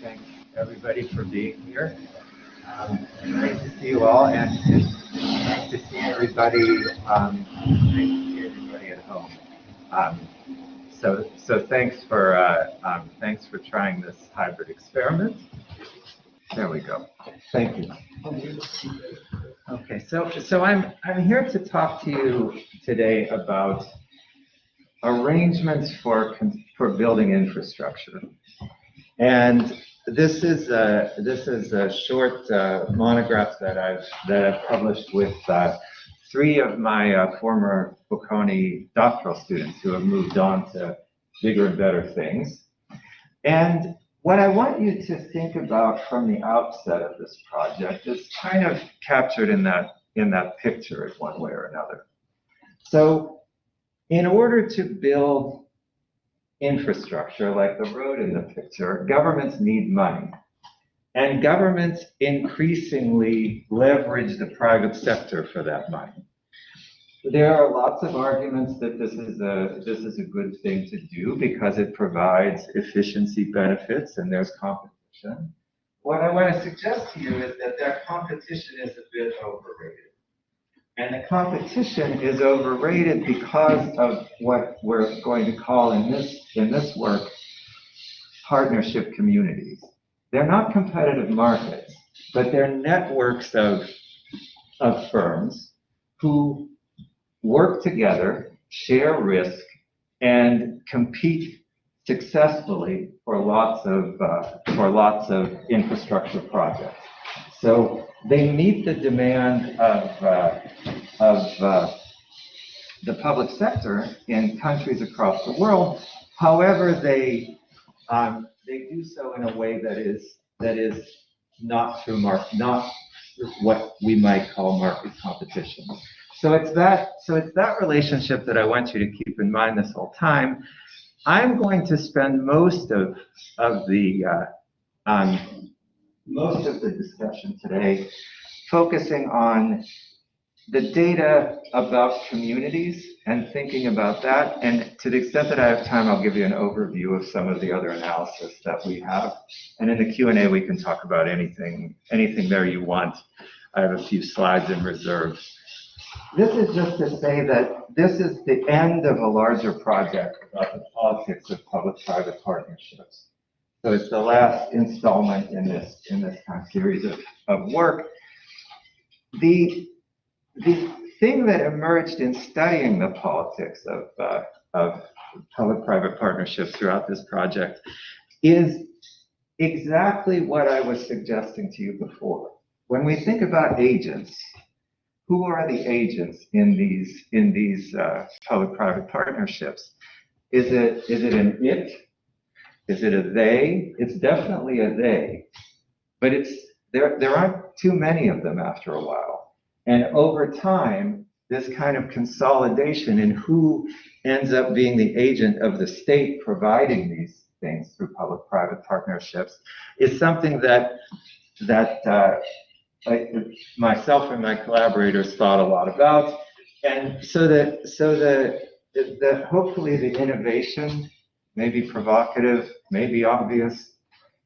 Thanks everybody for being here. Nice to see you all, and nice to see everybody. Nice to see everybody at home. Um, so thanks for trying this hybrid experiment. There we go. Thank you. Okay, so I'm here to talk to you today about arrangements for building infrastructure. And this is a short monograph that I've published with three of my former Bocconi doctoral students who have moved on to bigger and better things. And what I want you to think about from the outset of this project is kind of captured in that picture in one way or another. So in order to build infrastructure like the road in the picture, governments need money. And governments increasingly leverage the private sector for that money. There are lots of arguments that this is a good thing to do because it provides efficiency benefits and there's competition. What I want to suggest to you is that competition is a bit overrated. And the competition is overrated because of what we're going to call in this work partnership communities. They're not competitive markets, but they're networks of firms who work together, share risk, and compete successfully for lots of infrastructure projects. So they meet the demand of the public sector in countries across the world. However, they do so in a way that is not through not what we might call market competition. So it's that relationship that I want you to keep in mind this whole time. I'm going to spend most of the discussion today focusing on the data about communities and thinking about that. And to the extent that I have time, I'll give you an overview of some of the other analysis that we have. And in the Q&A, we can talk about anything there you want. I have a few slides in reserve. This is just to say that this is the end of a larger project about the politics of public-private partnerships. So it's the last installment in this kind of series of work. The thing that emerged in studying the politics of public-private partnerships throughout this project is exactly what I was suggesting to you before. When we think about agents, who are the agents in these public-private partnerships? Is it an it? Is it a they? It's definitely a they, but there aren't too many of them after a while. And over time, this kind of consolidation in who ends up being the agent of the state providing these things through public-private partnerships is something that myself and my collaborators thought a lot about. And so hopefully the innovation, maybe provocative, maybe obvious,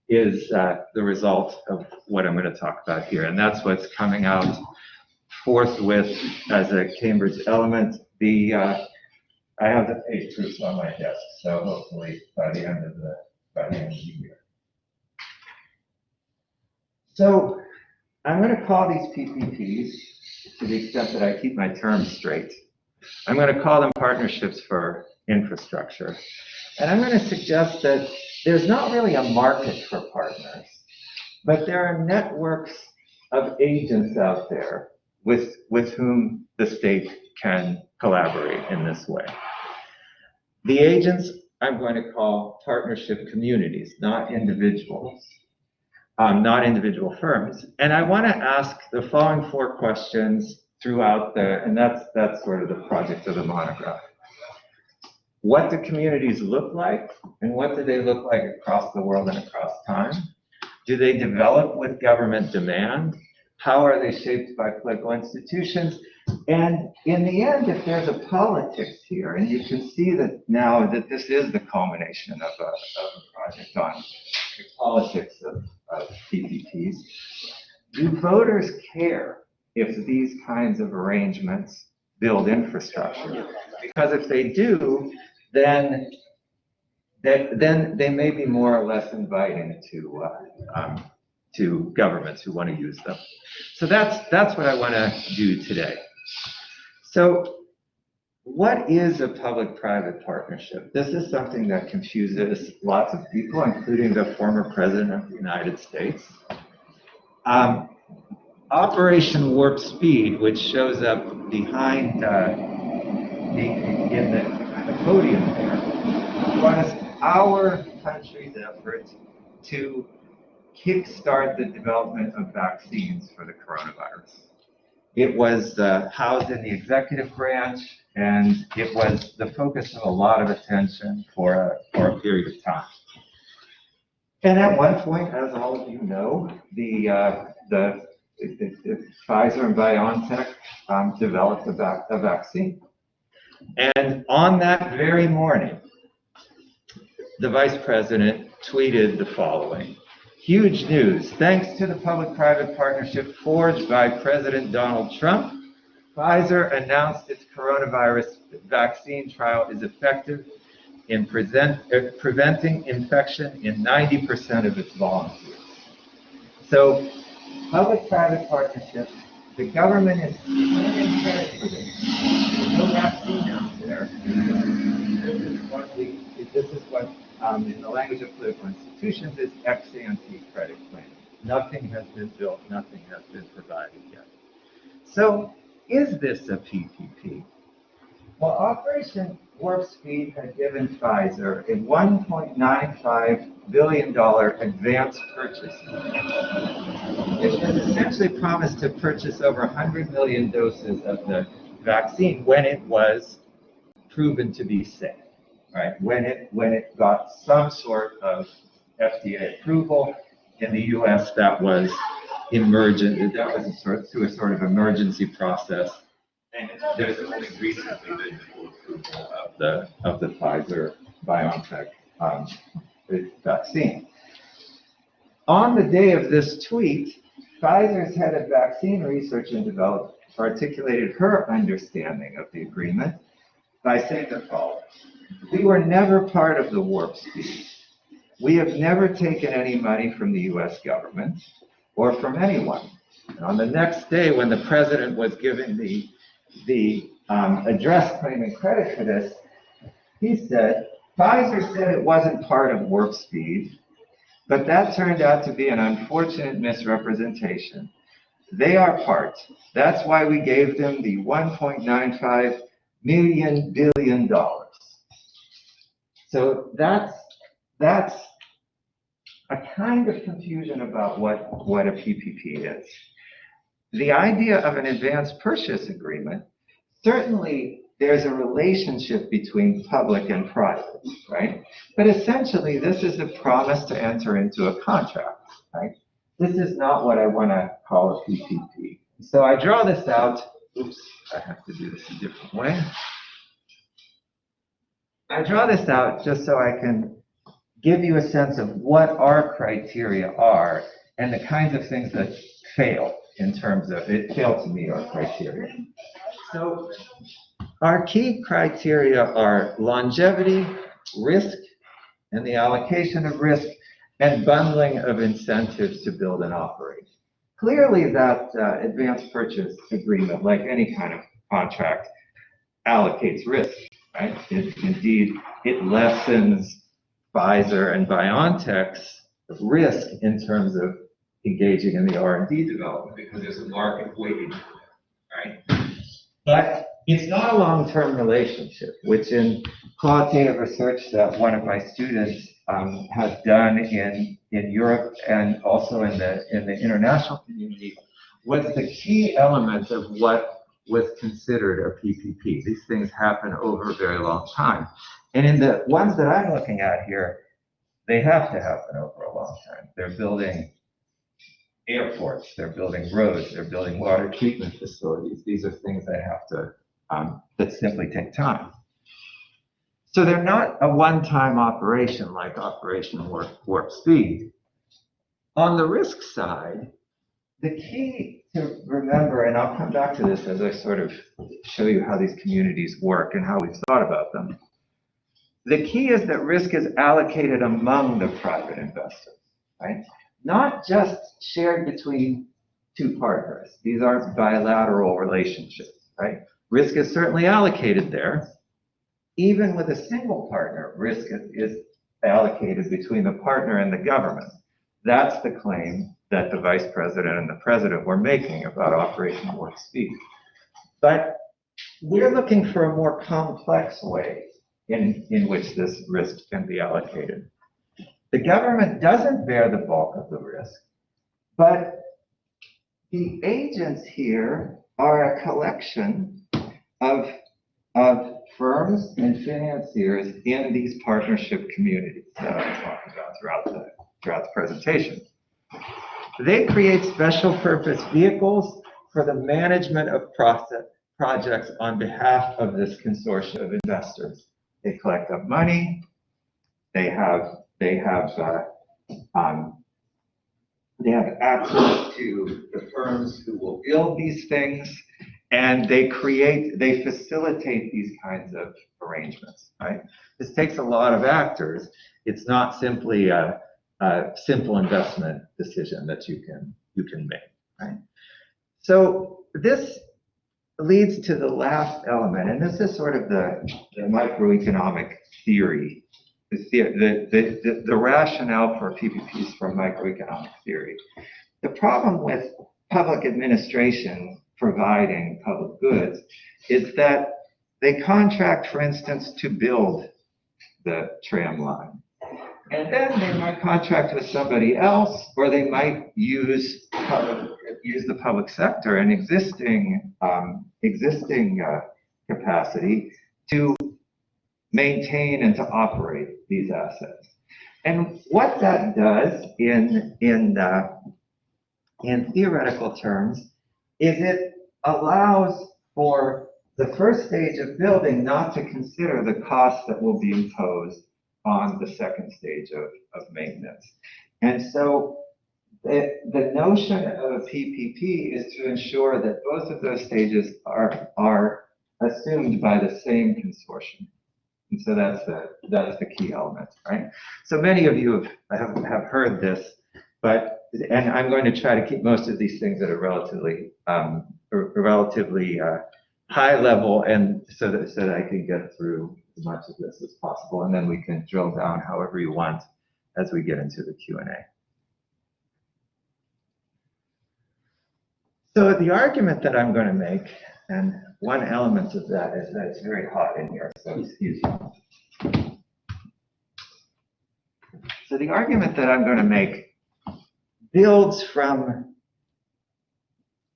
is the result of what I'm going to talk about here. And that's what's coming out forthwith as a Cambridge element. I have the page proofs on my desk, so hopefully by the end of the year. So I'm going to call these PPPs, to the extent that I keep my terms straight. I'm going to call them partnerships for infrastructure. And I'm going to suggest that there's not really a market for partners, but there are networks of agents out there with whom the state can collaborate in this way. The agents I'm going to call partnership communities, not individuals, not individual firms. And I want to ask the following four questions throughout and that's sort of the project of the monograph. What do communities look like, and what do they look like across the world and across time? Do they develop with government demand? How are they shaped by political institutions? And in the end, if there's a politics here, and you can see that now that this is the culmination of a project on the politics of PPPs. Do voters care if these kinds of arrangements build infrastructure? Because if they do, then they may be more or less inviting to governments who want to use them. So that's what I want to do today. So what is a public-private partnership? This is something that confuses lots of people, including the former president of the United States. Operation Warp Speed, which shows up behind in the podium there, was our country's effort to kickstart the development of vaccines for the coronavirus. It was housed in the executive branch, and it was the focus of a lot of attention for a period of time. And at one point, as all of you know, the Pfizer and BioNTech developed a vaccine. And on that very morning, the vice president tweeted the following: "Huge news. Thanks to the public-private partnership forged by President Donald Trump, Pfizer announced its coronavirus vaccine trial is effective in preventing infection in 90% of its volunteers." So, public-private partnerships, the government is claiming credit for this. There's no vaccine out there. This is what in the language of political institutions, is ex-ante credit claim. Nothing has been built, nothing has been provided yet. So, is this a PPP? Well, Operation Warp Speed had given Pfizer a $1.95 billion advance purchase, which was essentially promised to purchase over 100 million doses of the vaccine when it was proven to be safe. Right, when it got some sort of FDA approval in the U.S., that was emergent. That was through a sort of emergency process, and there's only recently been full approval of the Pfizer BioNTech vaccine. On the day of this tweet, Pfizer's head of vaccine research and development articulated her understanding of the agreement by saying the following: "We were never part of the Warp Speed. We have never taken any money from the U.S. government or from anyone." And on the next day, when the president was giving the address claiming credit for this, he said, "Pfizer said it wasn't part of Warp Speed, but that turned out to be an unfortunate misrepresentation. They are part. That's why we gave them the $1.95 billion. So that's a kind of confusion about what a PPP is. The idea of an advance purchase agreement, certainly there's a relationship between public and private, right? But essentially, this is a promise to enter into a contract, right? This is not what I want to call a PPP. So I draw this out. Oops, I have to do this a different way. I draw this out just so I can give you a sense of what our criteria are and the kinds of things that fail in terms of it failed to meet our criteria. So our key criteria are longevity, risk, and the allocation of risk, and bundling of incentives to build and operate. Clearly that advance purchase agreement, like any kind of contract, allocates risk, right? Indeed, it lessens Pfizer and BioNTech's risk in terms of engaging in the R&D development because there's a market waiting for them, right? But it's not a long-term relationship, which in qualitative research that one of my students has done in Europe and also in the international community was the key element of what was considered a PPP. These things happen over a very long time. And in the ones that I'm looking at here, they have to happen over a long time. They're building airports, they're building roads, they're building water treatment facilities. These are things that have to, that simply take time. So they're not a one-time operation like Operation Warp Speed. On the risk side, the key to remember, and I'll come back to this as I sort of show you how these communities work and how we've thought about them. The key is that risk is allocated among the private investors, right? Not just shared between two partners. These aren't bilateral relationships, right? Risk is certainly allocated there. Even with a single partner, risk is allocated between the partner and the government. That's the claim that the vice president and the president were making about Operation Warp Speed. But we're looking for a more complex way in which this risk can be allocated. The government doesn't bear the bulk of the risk, but the agents here are a collection of firms and financiers in these partnership communities that I'm talking about throughout the presentation. They create special purpose vehicles for the management of projects on behalf of this consortia of investors. They collect up money. They have access to the firms who will build these things, and they facilitate these kinds of arrangements, right? This takes a lot of actors. It's not simply a simple investment decision that you can make, right? So this leads to the last element, and this is sort of the microeconomic theory, the rationale for PPPs from microeconomic theory. The problem with public administration providing public goods is that they contract, for instance, to build the tram line. And then they might contract with somebody else, or they might use the public sector and existing capacity to maintain and to operate these assets. And what that does in theoretical terms is it allows for the first stage of building not to consider the costs that will be imposed on the second stage of maintenance. And so the notion of a PPP is to ensure that both of those stages are assumed by the same consortium. And so that's the key element, right? So many of you have heard this, and I'm going to try to keep most of these things at a relatively high level, and so that I can get through as much of this as possible, and then we can drill down however you want as we get into the Q&A. So the argument that I'm going to make, and one element of that is that it's very hot in here, so excuse me. So the argument that I'm going to make builds from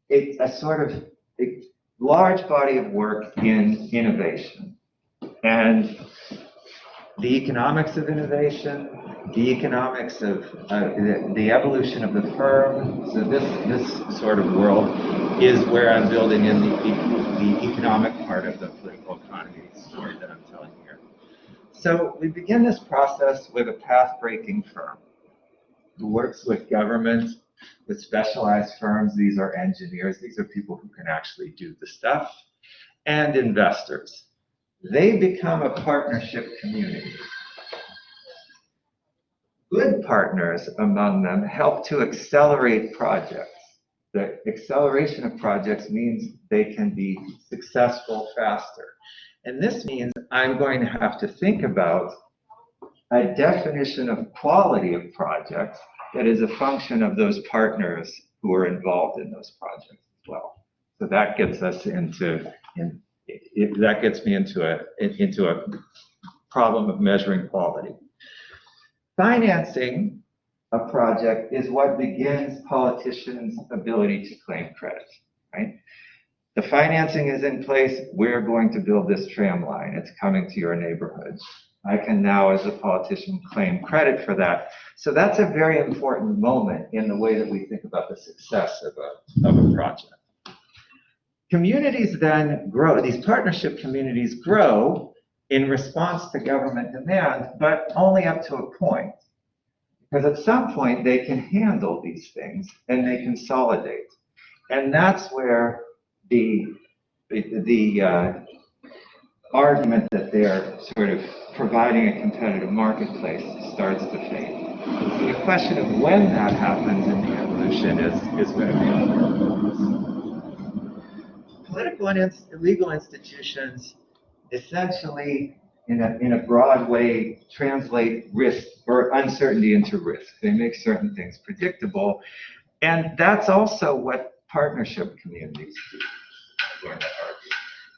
a sort of a large body of work in innovation and the economics of innovation, the economics of the evolution of the firm. So this sort of world is where I'm building in the economic part of the political economy story that I'm telling here. So we begin this process with a path-breaking firm who works with government, with specialized firms. These are engineers. These are people who can actually do the stuff, and investors. They become a partnership community. Good partners among them help to accelerate projects. The acceleration of projects means they can be successful faster. And this means I'm going to have to think about a definition of quality of projects that is a function of those partners who are involved in those projects as well. So that gets us into that gets me into a problem of measuring quality. Financing a project is what begins politicians' ability to claim credit, right? The financing is in place. We're going to build this tram line. It's coming to your neighborhood. I can now, as a politician, claim credit for that. So that's a very important moment in the way that we think about the success of a project. Communities then grow. These partnership communities grow in response to government demand, but only up to a point. Because at some point they can handle these things and they consolidate. And that's where the argument that they're sort of providing a competitive marketplace starts to fade. So the question of when that happens in the evolution is going to be important. Political and legal institutions essentially, in a broad way, translate risk or uncertainty into risk. They make certain things predictable. And that's also what partnership communities do, I'm going to argue.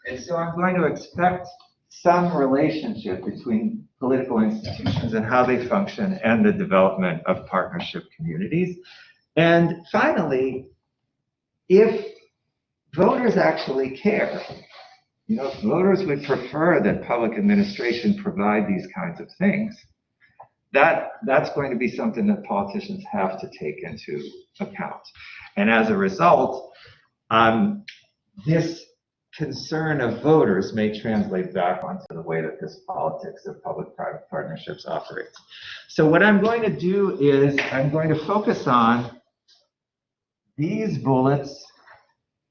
And so I'm going to expect some relationship between political institutions and how they function and the development of partnership communities. And finally, if voters actually care, if voters would prefer that public administration provide these kinds of things, that's going to be something that politicians have to take into account. And as a result, this concern of voters may translate back onto the way that this politics of public-private partnerships operates. So what I'm going to do is I'm going to focus on these bullets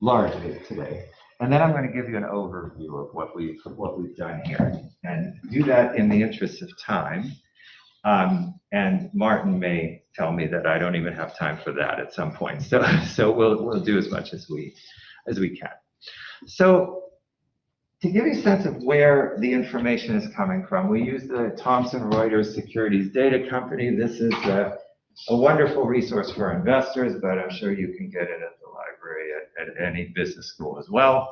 largely today. And then I'm going to give you an overview of what we've done here, and do that in the interest of time. And Martin may tell me that I don't even have time for that at some point. So we'll do as much as we can. So to give you a sense of where the information is coming from, we use the Thomson Reuters Securities Data Company. This is a wonderful resource for investors, but I'm sure you can get it at the library at any business school as well.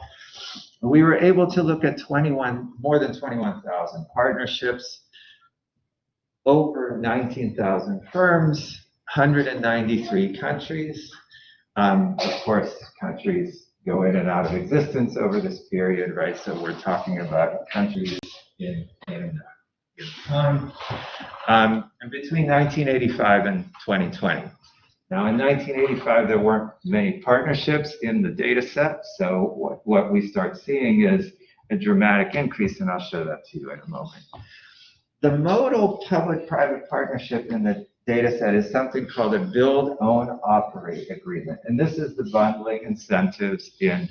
We were able to look at more than 21,000 partnerships, over 19,000 firms, 193 countries. Of course, countries go in and out of existence over this period, right? So we're talking about countries in time, and between 1985 and 2020. Now, in 1985, there weren't many partnerships in the data set, so what we start seeing is a dramatic increase, and I'll show that to you in a moment. The modal public-private partnership in the data set is something called a build, own, operate agreement, and this is the bundling incentives in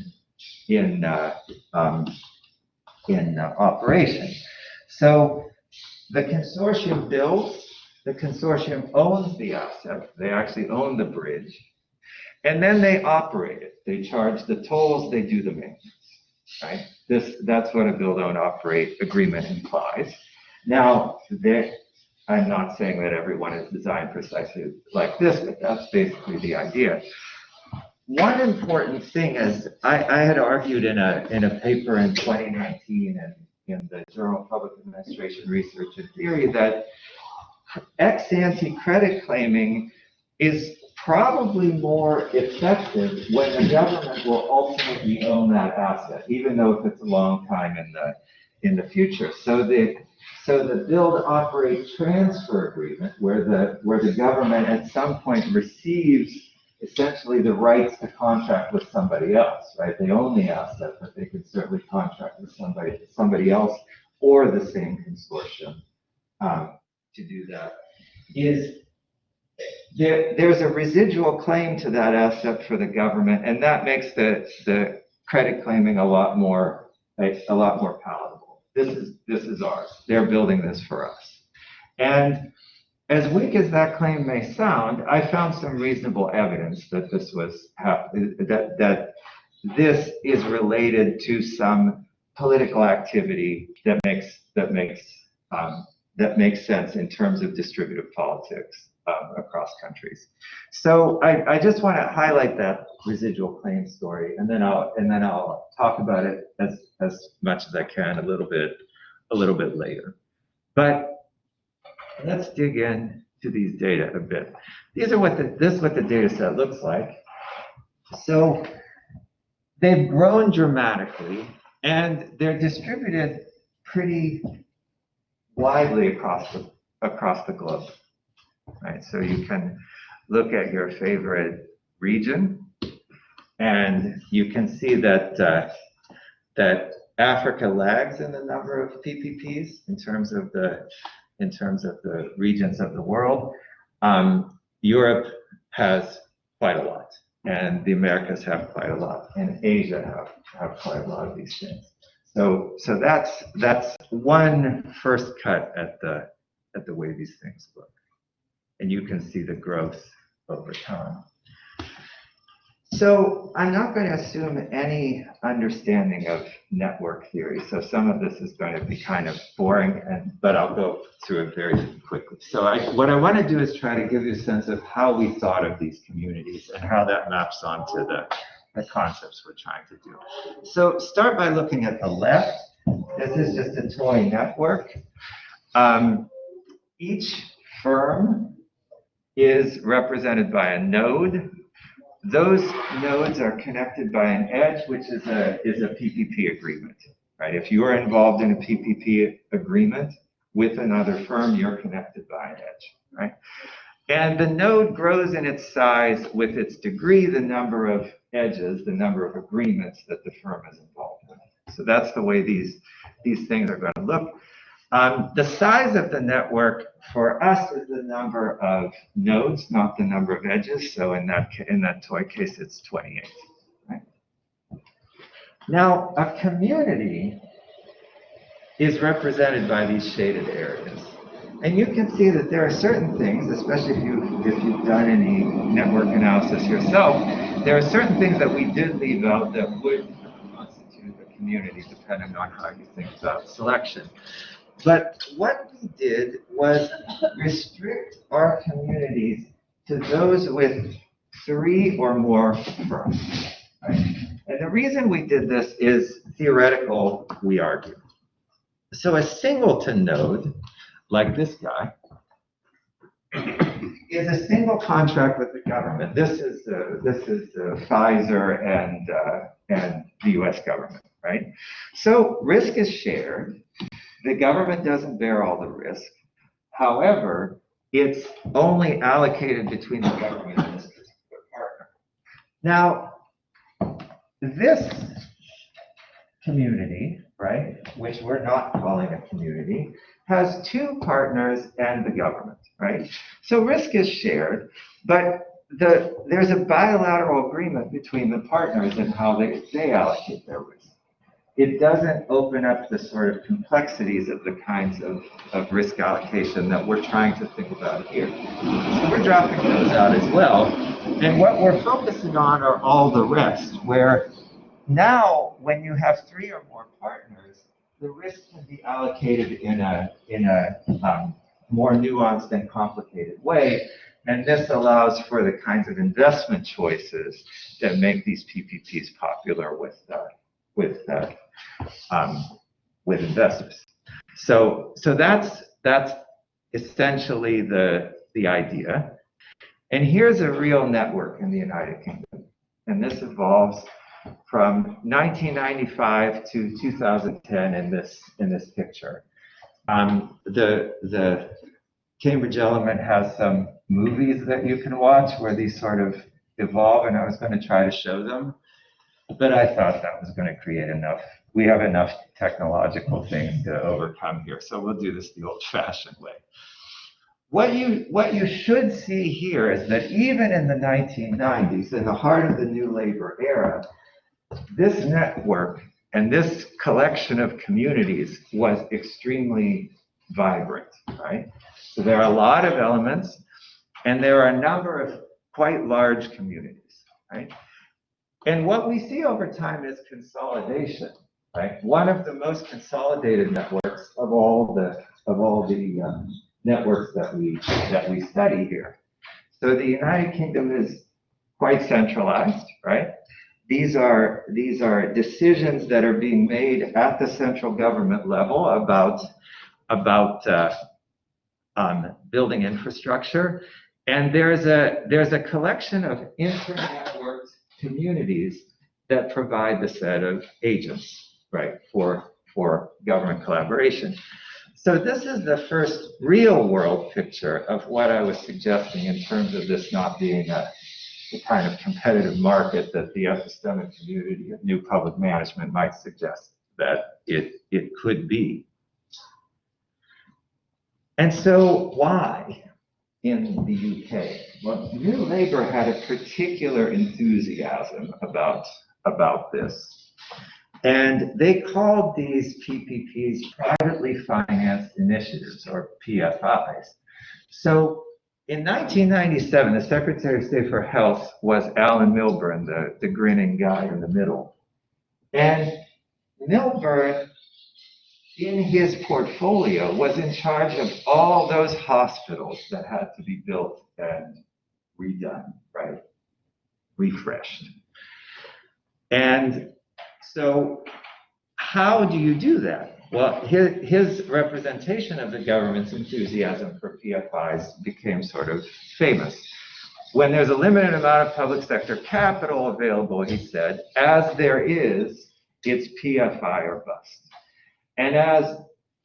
operation. So the consortium builds, the consortium owns the asset, they actually own the bridge, and then they operate it. They charge the tolls, they do the maintenance, right? That's what a build, own, operate agreement implies. Now, I'm not saying that everyone is designed precisely like this, but that's basically the idea. One important thing is, I had argued in a paper in 2019 in the Journal of Public Administration Research and Theory that ex-ante credit claiming is probably more effective when the government will ultimately own that asset, even though if it's a long time in the future. So the build, operate, transfer agreement, where the government at some point receives essentially the rights to contract with somebody else, right? They own the asset, but they could certainly contract with somebody else or the same consortium to do that. There's a residual claim to that asset for the government, and that makes the credit claiming a lot more palatable. This is ours. They're building this for us. And as weak as that claim may sound, I found some reasonable evidence that this is related to some political activity that makes sense in terms of distributive politics across countries. So I just want to highlight that residual claim story, and then I'll talk about it as much as I can a little bit later. But let's dig in to these data a bit. This is what the data set looks like. So they've grown dramatically, and they're distributed pretty widely across the globe. Right, so you can look at your favorite region, and you can see that Africa lags in the number of PPPs in terms of the regions of the world. Europe has quite a lot, and the Americas have quite a lot, and Asia have quite a lot of these things. So that's one first cut at the way these things look, and you can see the growth over time. So I'm not going to assume any understanding of network theory. So some of this is going to be kind of boring, but I'll go through it very quickly. So what I want to do is try to give you a sense of how we thought of these communities and how that maps onto the concepts we're trying to do. So start by looking at the left. This is just a toy network. Each firm is represented by a node. Those nodes are connected by an edge, which is a PPP agreement, right? If you are involved in a PPP agreement with another firm, you're connected by an edge, right? And the node grows in its size with its degree, the number of edges, the number of agreements that the firm is involved with. So that's the way these things are going to look. The size of the network for us is the number of nodes, not the number of edges. So in that toy case, it's 28. Right? Now, a community is represented by these shaded areas. And you can see that there are certain things, especially if you've done any network analysis yourself, there are certain things that we did leave out that would constitute a community, depending on how you think about selection. But what we did was restrict our communities to those with 3 or more firms. Right? And the reason we did this is theoretical, we argue. So a singleton node, like this guy, is a single contract with the government. This is Pfizer and the U.S. government, right? So risk is shared. The government doesn't bear all the risk. However, it's only allocated between the government and this particular partner. Now, this community, right, which we're not calling a community, has 2 partners and the government, right? So risk is shared, but there's a bilateral agreement between the partners and how they allocate their risk. It doesn't open up the sort of complexities of the kinds of risk allocation that we're trying to think about here. So we're dropping those out as well. And what we're focusing on are all the rest, where now when you have 3 or more partners, the risk can be allocated in a more nuanced and complicated way. And this allows for the kinds of investment choices that make these PPPs popular with investors. So that's essentially the idea. And here's a real network in the United Kingdom. And this evolves from 1995 to 2010 in this picture. The Cambridge Element has some movies that you can watch where these sort of evolve, and I was going to try to show them, but I thought that was going to create enough. We have enough technological things to overcome here, so we'll do this the old-fashioned way. What you should see here is that even in the 1990s, in the heart of the New Labor era, this network and this collection of communities was extremely vibrant, right? So there are a lot of elements, and there are a number of quite large communities, right? And what we see over time is consolidation, right? One of the most consolidated networks of all the networks that we study here. So the United Kingdom is quite centralized, right? These are decisions that are being made at the central government level about building infrastructure, and there's a collection of inter-networked communities that provide the set of agents, right, for government collaboration. So this is the first real world picture of what I was suggesting in terms of this not being the kind of competitive market that the epistemic community of new public management might suggest, that it could be. And so why in the UK? Well, New Labour had a particular enthusiasm about this. And they called these PPPs privately financed initiatives, or PFIs. So in 1997, the Secretary of State for Health was Alan Milburn, the grinning guy in the middle. And Milburn, in his portfolio, was in charge of all those hospitals that had to be built and redone, right? Refreshed. And so how do you do that? Well, his representation of the government's enthusiasm for PFIs became sort of famous. When there's a limited amount of public sector capital available, he said, as there is, it's PFI or bust. And as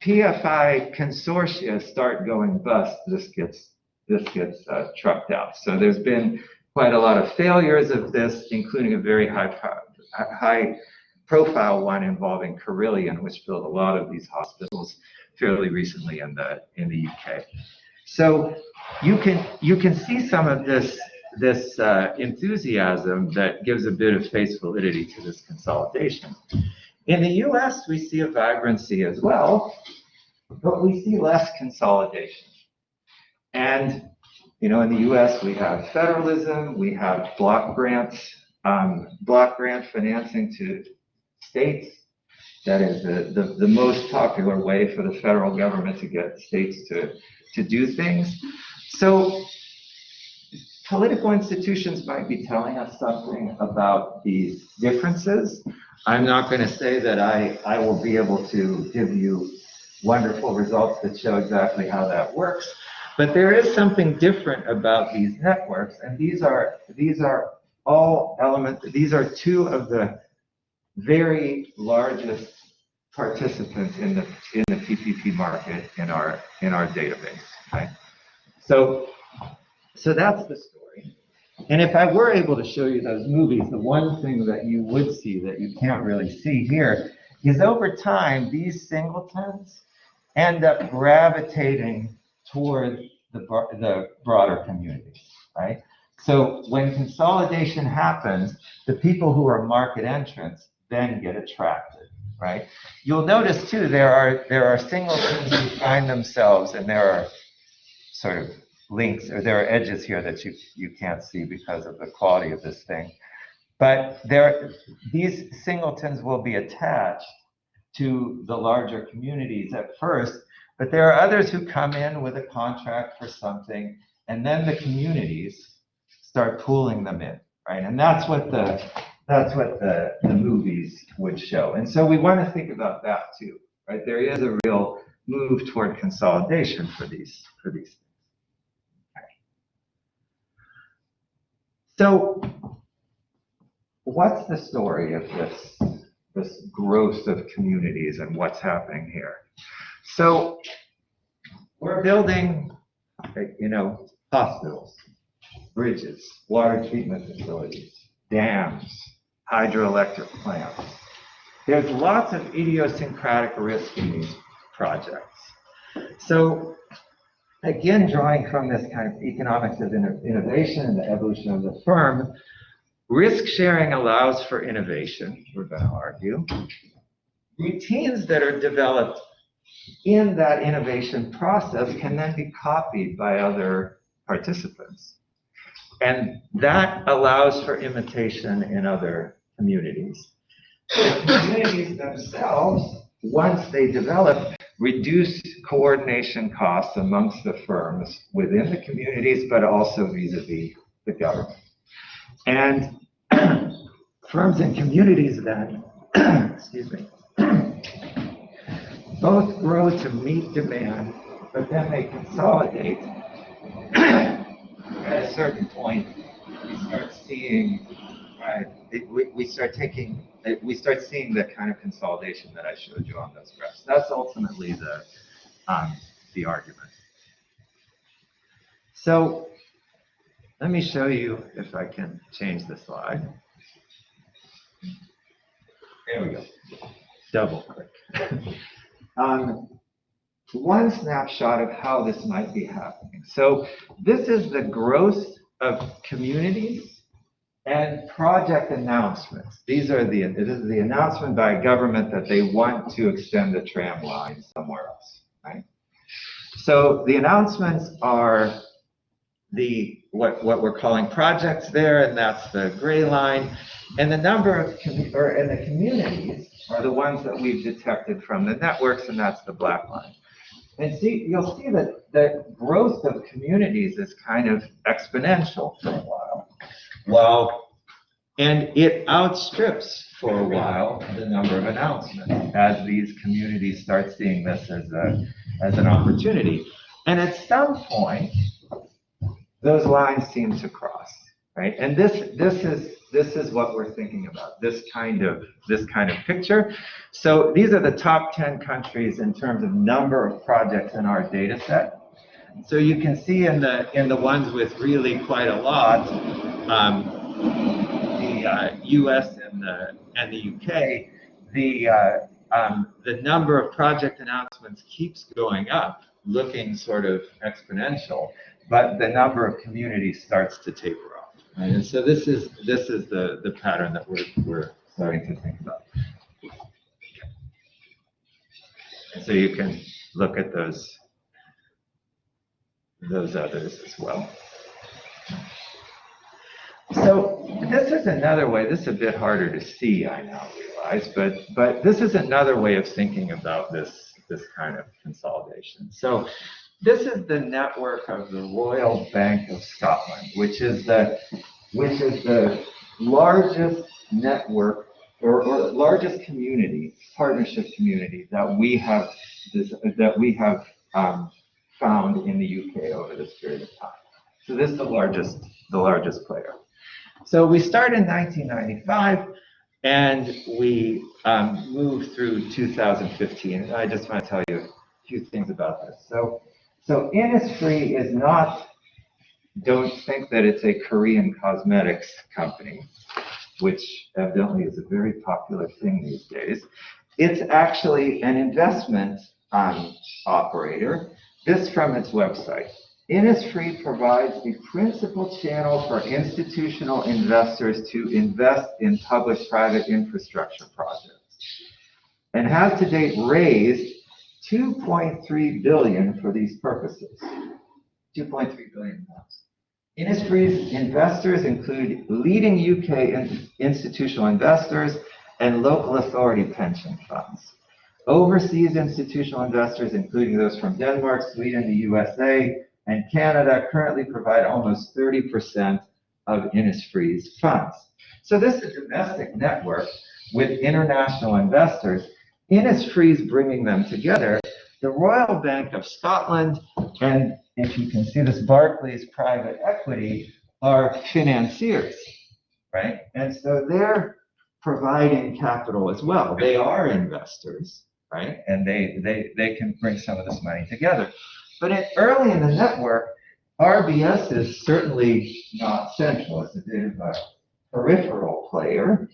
PFI consortia start going bust, this gets trucked out. So there's been quite a lot of failures of this, including a very high profile one involving Carillion, which built a lot of these hospitals fairly recently in the UK. So you can see some of this enthusiasm that gives a bit of face validity to this consolidation. In the US, we see a vibrancy as well, but we see less consolidation. And in the US, we have federalism, we have block grant financing to states. That is the most popular way for the federal government to get states to do things. So political institutions might be telling us something about these differences. I'm not going to say that I will be able to give you wonderful results that show exactly how that works, but there is something different about these networks, and these are all elements. These are two of the very largest participants in the PPP market in our database. Okay, so that's the story. And if I were able to show you those movies, the one thing that you would see that you can't really see here is over time, these singletons end up gravitating toward the broader communities, right? So when consolidation happens, the people who are market entrants then get attracted, right? You'll notice too, there are singletons who find themselves, and there are sort of links, or there are edges here that you can't see because of the quality of this thing. But these singletons will be attached to the larger communities at first, but there are others who come in with a contract for something, and then the communities start pooling them in, right? And that's what the movies would show. And so we want to think about that too, right? There is a real move toward consolidation for these things. So what's the story of this growth of communities and what's happening here? So we're building, hospitals, bridges, water treatment facilities, dams, hydroelectric plants. There's lots of idiosyncratic risk in these projects. So again, drawing from this kind of economics of innovation and the evolution of the firm, risk sharing allows for innovation, we're going to argue. Routines that are developed in that innovation process can then be copied by other participants. And that allows for imitation in other communities. The communities themselves, once they develop, reduce coordination costs amongst the firms within the communities, but also vis-a-vis the government. And firms and communities then, excuse me, both grow to meet demand, but then they consolidate. At a certain point, we start seeing, we start seeing the kind of consolidation that I showed you on those graphs. That's ultimately the argument. So let me show you if I can change the slide. There we go. double click. One snapshot of how this might be happening. So this is the growth of communities and project announcements. It is the announcement by a government that they want to extend the tram line somewhere else, right? So the announcements are what we're calling projects there, and that's the gray line. And the number of the communities are the ones that we've detected from the networks, and that's the black line. And you'll see that the growth of communities is kind of exponential for a while. And it outstrips for a while the number of announcements as these communities start seeing this as an opportunity. And at some point, those lines seem to cross, right? And this is what we're thinking about, this kind of picture. So these are the top 10 countries in terms of number of projects in our data set. So you can see in the ones with really quite a lot, the US and the UK, the number of project announcements keeps going up, looking sort of exponential, but the number of communities starts to taper off. Right? And so this is the pattern that we're starting to think about. And so you can look at those others as well. So this is another way. This is a bit harder to see, I now realize, but this is another way of thinking about this kind of consolidation. So this is the network of the Royal Bank of Scotland, which is the largest network or largest community, partnership community that we have found in the UK over this period of time. So this is the largest player. So we start in 1995, and we move through 2015. And I just want to tell you a few things about this. So Innisfree is not, don't think that it's a Korean cosmetics company, which evidently is a very popular thing these days. It's actually an investment operator. This from its website. Innisfree provides the principal channel for institutional investors to invest in public-private infrastructure projects, and has to date raised $2.3 billion for these purposes. 2.3 billion pounds. Innisfree's investors include leading UK institutional investors and local authority pension funds. Overseas institutional investors, including those from Denmark, Sweden, the USA, and Canada, currently provide almost 30% of Innisfree's funds. So this is a domestic network with international investors. Innisfree's bringing them together. The Royal Bank of Scotland, and if you can see this, Barclays Private Equity, are financiers, right? And so they're providing capital as well. They are investors, right? And they can bring some of this money together. But early in the network, RBS is certainly not central. It's a bit of a peripheral player.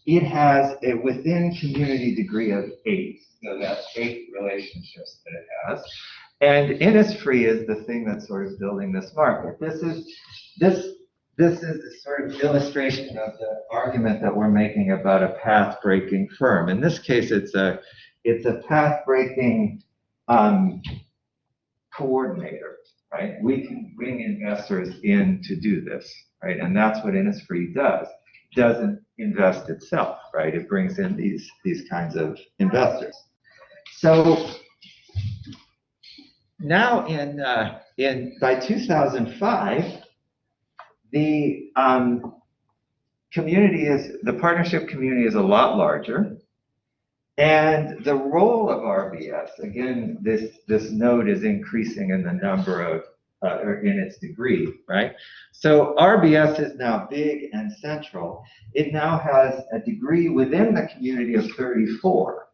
It has a within community degree of 8. So that's 8 relationships that it has. And Innisfree is the thing that's sort of building this market. This is a sort of illustration of the argument that we're making about a path-breaking firm. In this case, it's a path-breaking coordinator, right? We can bring investors in to do this, right? And that's what Innisfree does. It doesn't invest itself, right? It brings in these kinds of investors. So now by 2005, the partnership community is a lot larger. And the role of RBS, again, this node is increasing in the number of, or in its degree, right? So RBS is now big and central. It now has a degree within the community of 34.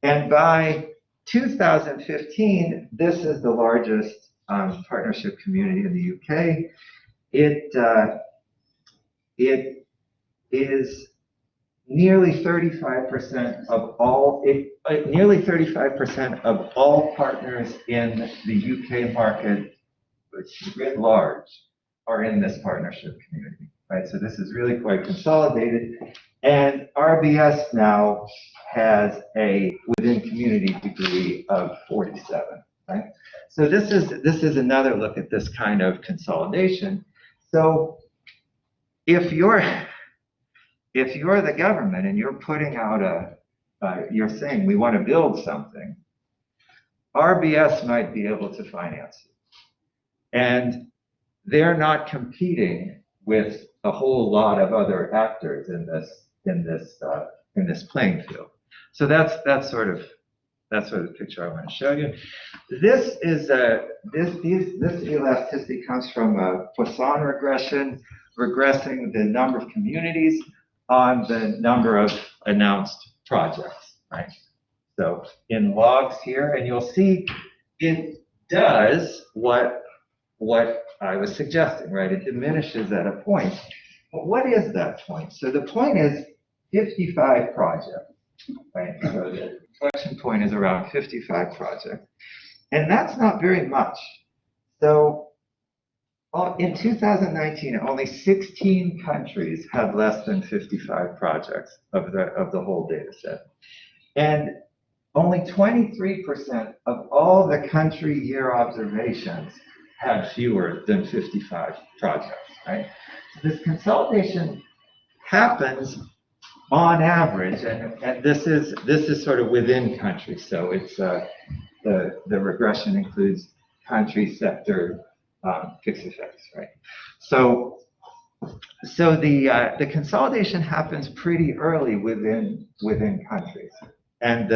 And by 2015, this is the largest partnership community in the UK. It is nearly 35% of all partners in the UK market, which writ large, are in this partnership community, right? So this is really quite consolidated, and RBS now has a within community degree of 47, right? So this is another look at this kind of consolidation. So if you're the government and you're putting out you're saying we want to build something, RBS might be able to finance it. And they're not competing with a whole lot of other actors in this playing field. So that's sort of the picture I want to show you. This elasticity comes from a Poisson regression, regressing the number of communities on the number of announced projects, right? So in logs here, and you'll see it does what I was suggesting, right? It diminishes at a point. But what is that point? So the point is 55 projects, right? So the inflection point is around 55 projects. And that's not very much. So in 2019, only 16 countries had less than 55 projects of the whole data set. And only 23% of all the country year observations had fewer than 55 projects, right? So this consolidation happens on average, and this is sort of within countries. So it's the regression includes country, sector, fixed effects, right? So the consolidation happens pretty early within countries, and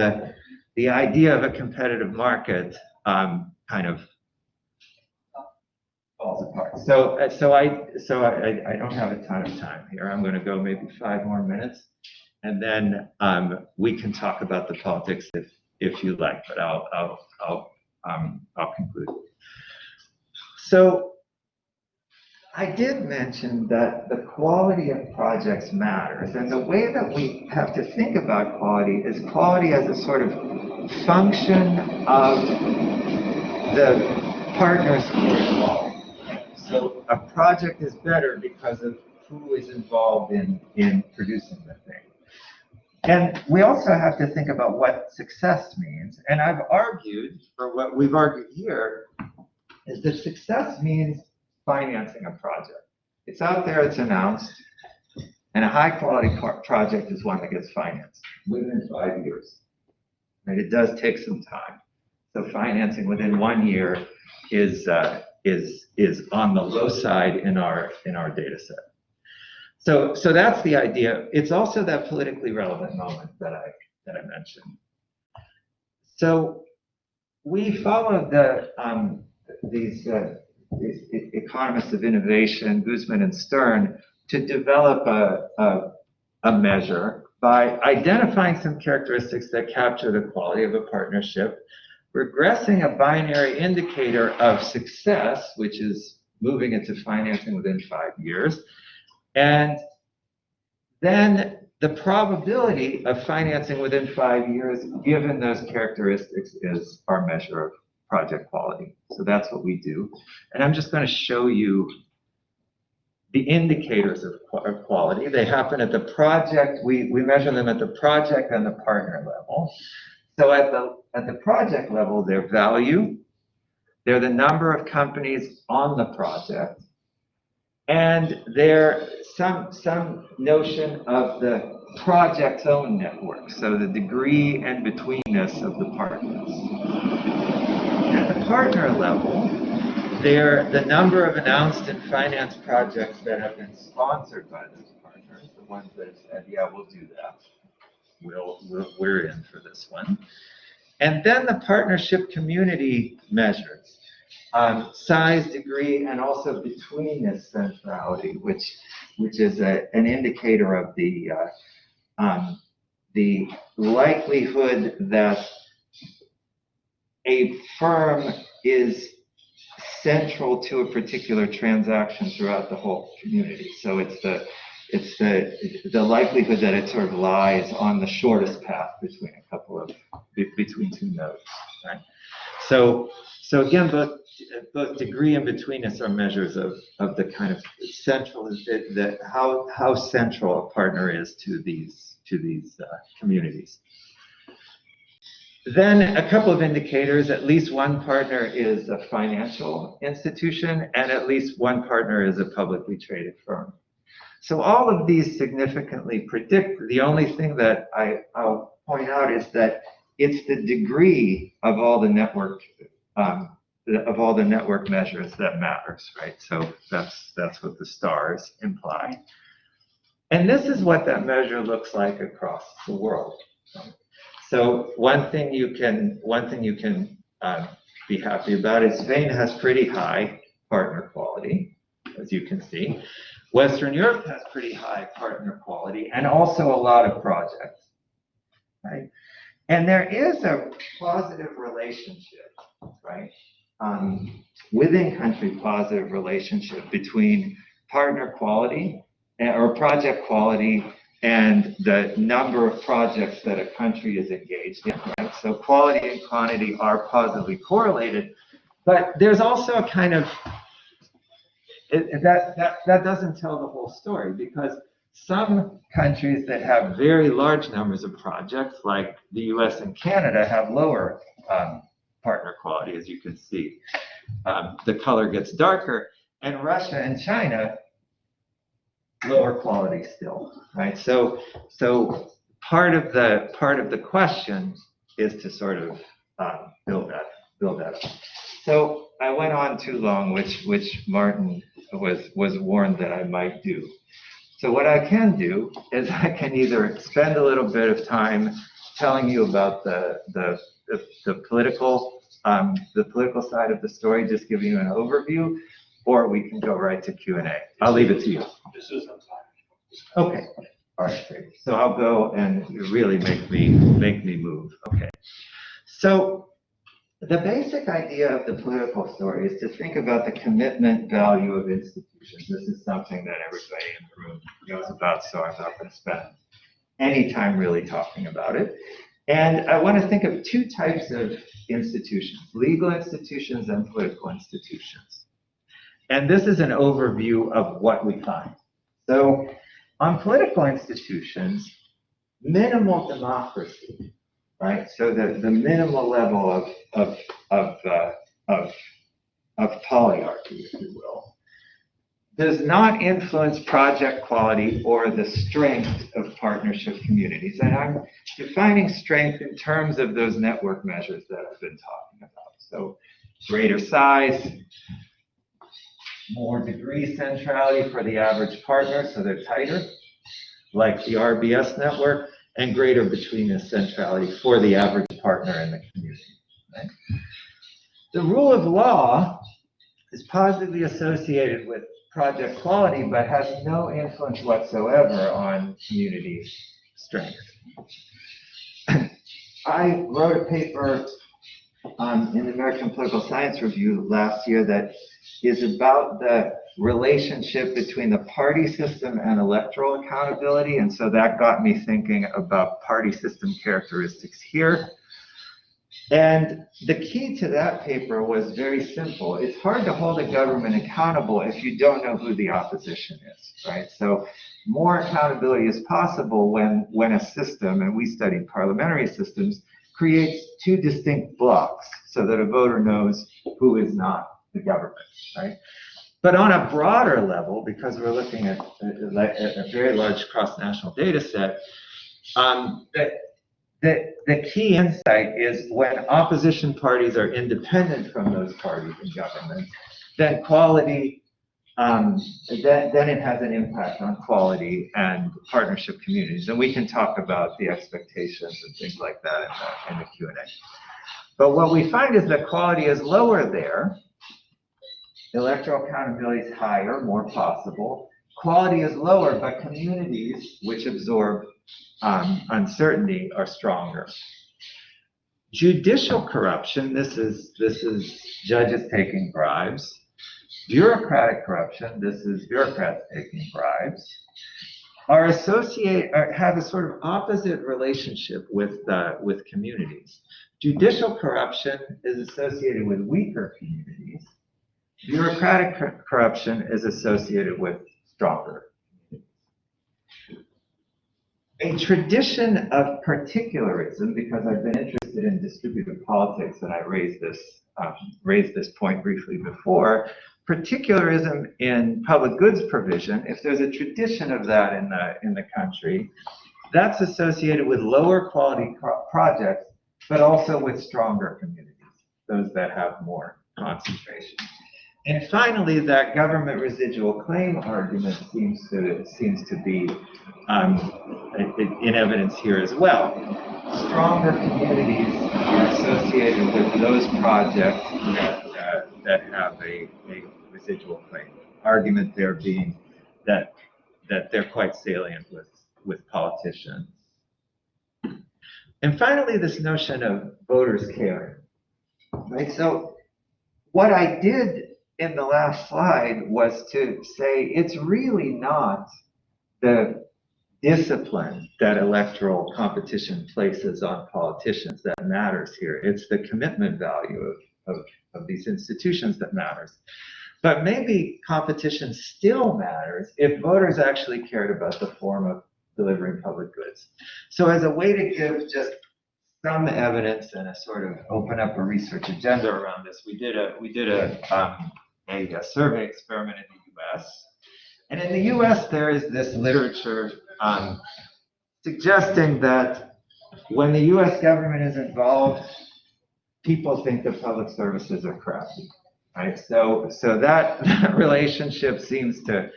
the idea of a competitive market kind of falls apart. So I don't have a ton of time here. I'm going to go maybe 5 more minutes, and then we can talk about the politics if you like. But I'll conclude. So I did mention that the quality of projects matters, and the way that we have to think about quality is quality as a sort of function of the partners who are involved. So a project is better because of who is involved in producing the thing. And we also have to think about what success means. And I've argued, or what we've argued here, is that success means financing a project. It's out there, it's announced, and a high quality project is one that gets financed within 5 years. And it does take some time. So financing within 1 year is on the low side in our data set. So that's the idea. It's also that politically relevant moment that I mentioned. So we followed these economists of innovation, Guzman and Stern, to develop a measure by identifying some characteristics that capture the quality of a partnership, regressing a binary indicator of success, which is moving into financing within 5 years, and then the probability of financing within 5 years, given those characteristics, is our measure of project quality. So that's what we do. And I'm just going to show you the indicators of quality. They happen at the project. We measure them at the project and the partner level. So at the project level, their value, they're the number of companies on the project, and they're some notion of the project's own network, so the degree and betweenness of the partners. At the partner level, they're the number of announced and financed projects that have been sponsored by those partners, the ones that have said, yeah, we'll do that. We're in for this one. And then the partnership community measures size, degree, and also betweenness centrality, which is an indicator of the likelihood that a firm is central to a particular transaction throughout the whole community. So it's it's the likelihood that it sort of lies on the shortest path between a couple of between two nodes, right? So again, both degree and betweenness are measures of the kind of central, how central a partner is to these communities. Then a couple of indicators: at least one partner is a financial institution, and at least one partner is a publicly traded firm. So all of these significantly predict. The only thing that I'll point out is that it's the degree of all the network measures that matters, right? So that's what the stars imply. And this is what that measure looks like across the world. So one thing you can be happy about is Spain has pretty high partner quality, as you can see. Western Europe has pretty high partner quality and also a lot of projects, right? And there is a positive relationship, right? Within country positive relationship between partner quality or project quality and the number of projects that a country is engaged in, right? So quality and quantity are positively correlated, but there's also a kind of, that doesn't tell the whole story, because some countries that have very large numbers of projects, like the US and Canada, have lower partner quality, as you can see. The color gets darker, and Russia and China, lower quality still, right? So part of the question is to sort of build that up. So I went on too long, which Martin was warned that I might do. So what I can do is I can either spend a little bit of time telling you about the political side of the story, just giving you an overview, or we can go right to Q&A. I'll leave it to you. This is on time. Okay. All right, great. So I'll go and really make me move. Okay. So the basic idea of the political story is to think about the commitment value of institutions. This is something that everybody in the room knows about, so I'm not going to spend any time really talking about it. And I want to think of two types of institutions: legal institutions and political institutions. And this is an overview of what we find. So on political institutions, minimal democracy, right? So the minimal level of polyarchy, if you will, does not influence project quality or the strength of partnership communities. And I'm defining strength in terms of those network measures that I've been talking about. So greater size, more degree centrality for the average partner, so they're tighter, like the RBS network, and greater betweenness centrality for the average partner in the community. Right? The rule of law is positively associated with project quality, but has no influence whatsoever on community strength. I wrote a paper in the American Political Science Review last year that is about the relationship between the party system and electoral accountability, and so that got me thinking about party system characteristics here. And the key to that paper was very simple. It's hard to hold a government accountable if you don't know who the opposition is, right? So more accountability is possible when a system, and we studied parliamentary systems, creates two distinct blocks so that a voter knows who is not the government, right? But on a broader level, because we're looking at a very large cross-national data set, the key insight is when opposition parties are independent from those parties in government, then quality, then it has an impact on quality and partnership communities. And we can talk about the expectations and things like that in the Q&A. But what we find is that quality is lower there. Electoral accountability is higher, more possible. Quality is lower, but communities which absorb uncertainty are stronger. Judicial corruption, this is judges taking bribes. Bureaucratic corruption, this is bureaucrats taking bribes. have a sort of opposite relationship with communities. Judicial corruption is associated with weaker communities. Bureaucratic corruption is associated with stronger. A tradition of particularism, because I've been interested in distributive politics and I raised this point briefly before, particularism in public goods provision, if there's a tradition of that in the country, that's associated with lower quality projects, but also with stronger communities, those that have more concentration. And finally, that government residual claim argument seems to be in evidence here as well. Stronger communities are associated with those projects that have a residual claim. Argument there being that they're quite salient with politicians. And finally, this notion of voters caring. Right. So what I did in the last slide was to say it's really not the discipline that electoral competition places on politicians that matters here. It's the commitment value of these institutions that matters. But maybe competition still matters if voters actually cared about the form of delivering public goods. So as a way to give just some evidence and a sort of open up a research agenda around this, we did a survey experiment in the US. And in the US, there is this literature suggesting that when the US government is involved, people think that public services are crappy, right? So that relationship seems to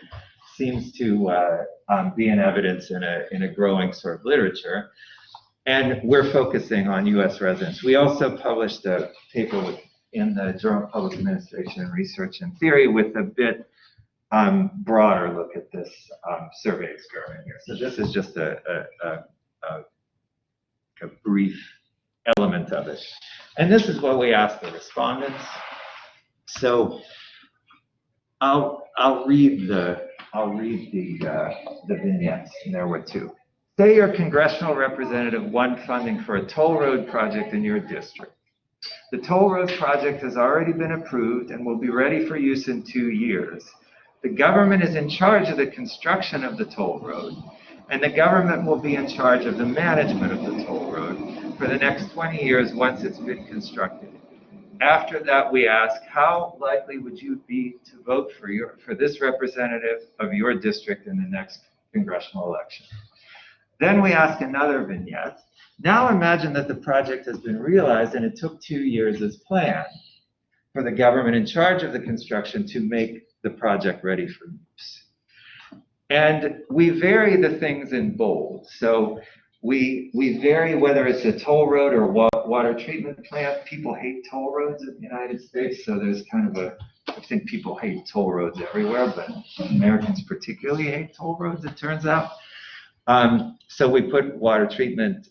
be in evidence in a growing sort of literature. And we're focusing on US residents. We also published a paper in the Journal of Public Administration and Research and Theory with a bit broader look at this survey experiment here. So this is just a brief element of it. And this is what we asked the respondents. So I'll read the vignettes, and there were two. Say your congressional representative won funding for a toll road project in your district. The toll road project has already been approved and will be ready for use in 2 years. The government is in charge of the construction of the toll road, and the government will be in charge of the management of the toll road for the next 20 years once it's been constructed. After that, we ask, how likely would you be to vote for this representative of your district in the next congressional election? Then we ask another vignette. Now imagine that the project has been realized and it took 2 years as planned for the government in charge of the construction to make the project ready for use. And we vary the things in bold. So we vary whether it's a toll road or water treatment plant. People hate toll roads in the United States, so there's kind of I think people hate toll roads everywhere, but Americans particularly hate toll roads, it turns out. So we put water treatment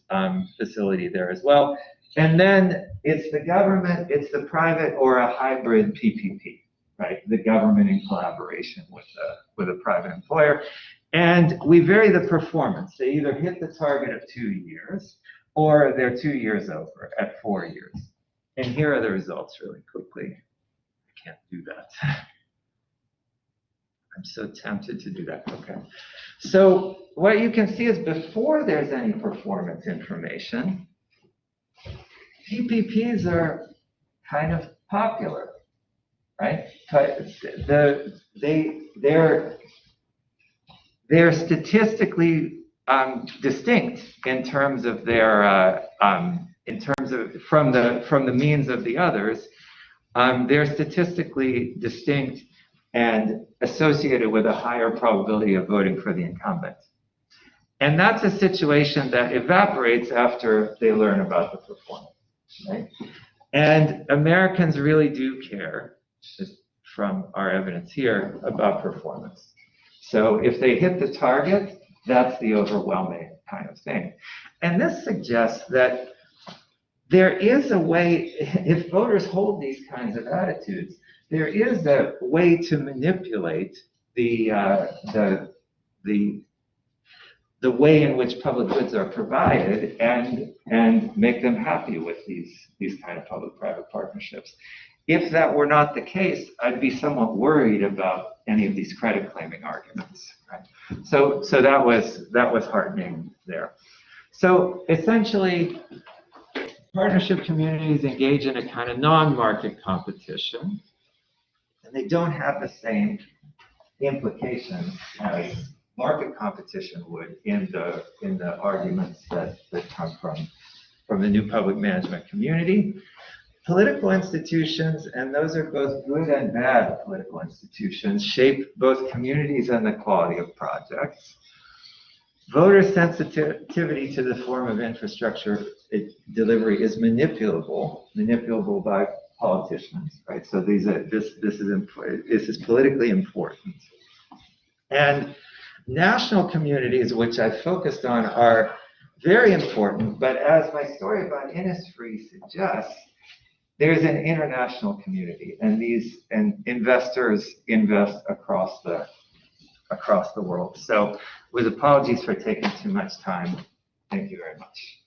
facility there as well. And then it's the government, it's the private, or a hybrid PPP, right? The government in collaboration with a private employer. And we vary the performance. They either hit the target of 2 years, or they're 2 years over at 4 years. And here are the results really quickly. I can't do that. I'm so tempted to do that. Okay. So what you can see is before there's any performance information, PPPs are kind of popular, right? They're statistically distinct in terms of their from the means of the others. They're statistically distinct and associated with a higher probability of voting for the incumbent. And that's a situation that evaporates after they learn about the performance, right? And Americans really do care, just from our evidence here, about performance. So if they hit the target, that's the overwhelming kind of thing. And this suggests that there is a way, if voters hold these kinds of attitudes, there is a way to manipulate the the way in which public goods are provided and make them happy with these kind of public-private partnerships. If that were not the case, I'd be somewhat worried about any of these credit claiming arguments. Right? So that was heartening there. So essentially, partnership communities engage in a kind of non-market competition, and they don't have the same implications as market competition would in the arguments that come from the new public management community. Political institutions, and those are both good and bad political institutions, shape both communities and the quality of projects. Voter sensitivity to the form of infrastructure delivery is manipulable by politicians, right? So this is politically important. And national communities, which I focused on, are very important, but as my story about Innisfree suggests, there's an international community, and investors invest across the world. So with apologies for taking too much time, thank you very much.